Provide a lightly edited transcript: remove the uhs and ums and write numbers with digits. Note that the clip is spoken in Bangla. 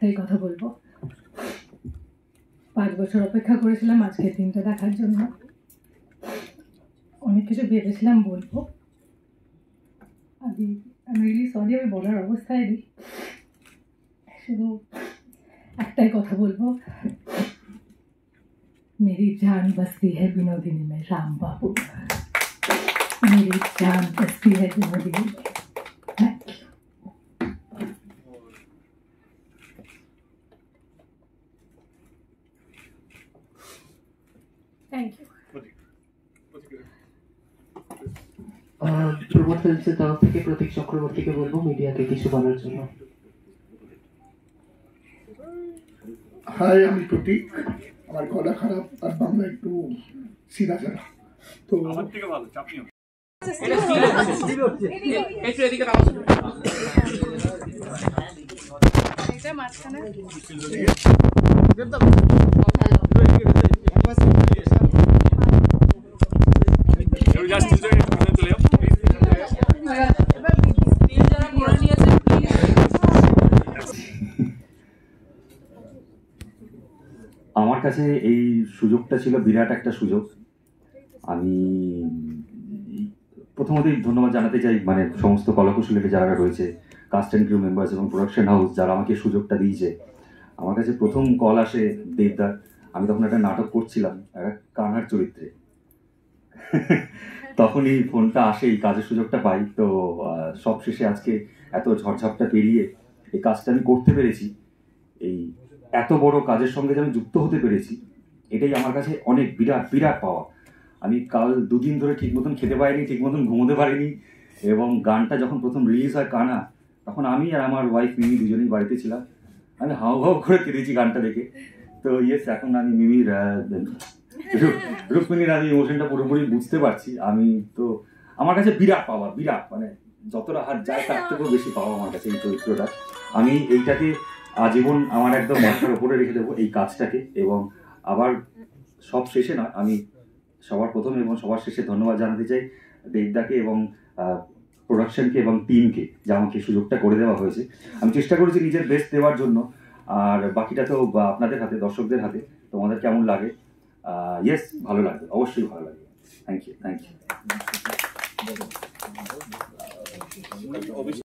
একটাই কথা বলবো, 5 বছর অপেক্ষা করেছিলাম আজকের দিনটা দেখার জন্য। অনেক কিছু ভেবেছিলাম বলবো, আমি রিয়েলি সরি, আমি বলার অবস্থায় নেই। শুধু একটাই কথা বলবো, मेरी जान बसती है विनोदिनी में, राम बाबू, मेरी जान बसती है विनोदिनी में। Thank you. প্রমোদ ফিল্মসের তরফ থেকে প্রতীক চক্রবর্তীকে বলবো মিডিয়াকে কিছু বলার জন্য। হাই, আমি প্রতীক। আমার গলা খারাপ আর বাংলা একটু সিধা যারা, তো আমার থেকে ভালো চাপ নিও। একটু এদিকে দাও, এটা মাঝখানে আমার কাছে এই সুযোগটা ছিল বিরাট একটা সুযোগ। আমি প্রথমতই ধন্যবাদ জানাতে চাই মানে সমস্ত কলাকুশলীকে যারা রয়েছে, কাস্ট অ্যান্ড ক্রিউ মেম্বার্স এবং প্রোডাকশন হাউস যারা আমাকে সুযোগটা দিয়েছে। আমার কাছে প্রথম কল আসে দেবদার, আমি তখন একটা নাটক করছিলাম একটা কানহার চরিত্রে। তখন এই ফোনটা আসে, এই কাজের সুযোগটা পাই। তো সব শেষে আজকে এত ঝড়ঝাপটা পেরিয়ে এই কাজটা আমি করতে পেরেছি, এই এত বড় কাজের সঙ্গে যে আমি যুক্ত হতে পেরেছি, এটাই আমার কাছে অনেক বিরাট বিরাট পাওয়া। আমি কাল 2 দিন ধরে ঠিক মতন খেতে পারিনি, ঠিক মতন ঘুমোতে পারিনি, এবং গানটা যখন প্রথম রিলিজ হয় কানা, তখন আমি আর আমার ওয়াইফ মিমি দুজনেই বাড়িতে ছিলাম। আমি হাউ হাউ করে কেঁদেছি গানটা দেখে। তো ইয়েস, এখন আমি মিমির রুক্মিণীর আমি ইমোশনটা পুরোপুরি বুঝতে পারছি। আমি তো আমার কাছে বিরাট পাওয়া, বিরাট মানে যতটা হাত যায় তার থেকেও বেশি পাওয়া আমার কাছে এই চরিত্রটা। আমি এইটাকে আজীবন আমার একদম মাথার উপরে রেখে দেবো এই কাজটাকে। এবং আবার সব শেষে না, আমি সবার প্রথমে এবং সবার শেষে ধন্যবাদ জানাতে চাই দেবদাকে এবং প্রোডাকশনকে এবং টিমকে যে আমাকে সুযোগটা করে দেওয়া হয়েছে। আমি চেষ্টা করেছি নিজের বেস্ট দেওয়ার জন্য, আর বাকিটা তো আপনাদের হাতে, দর্শকদের হাতে। তোমাদের কেমন লাগে? ইয়েস, ভালো লাগবে, অবশ্যই ভালো লাগবে। Thank you, thank you.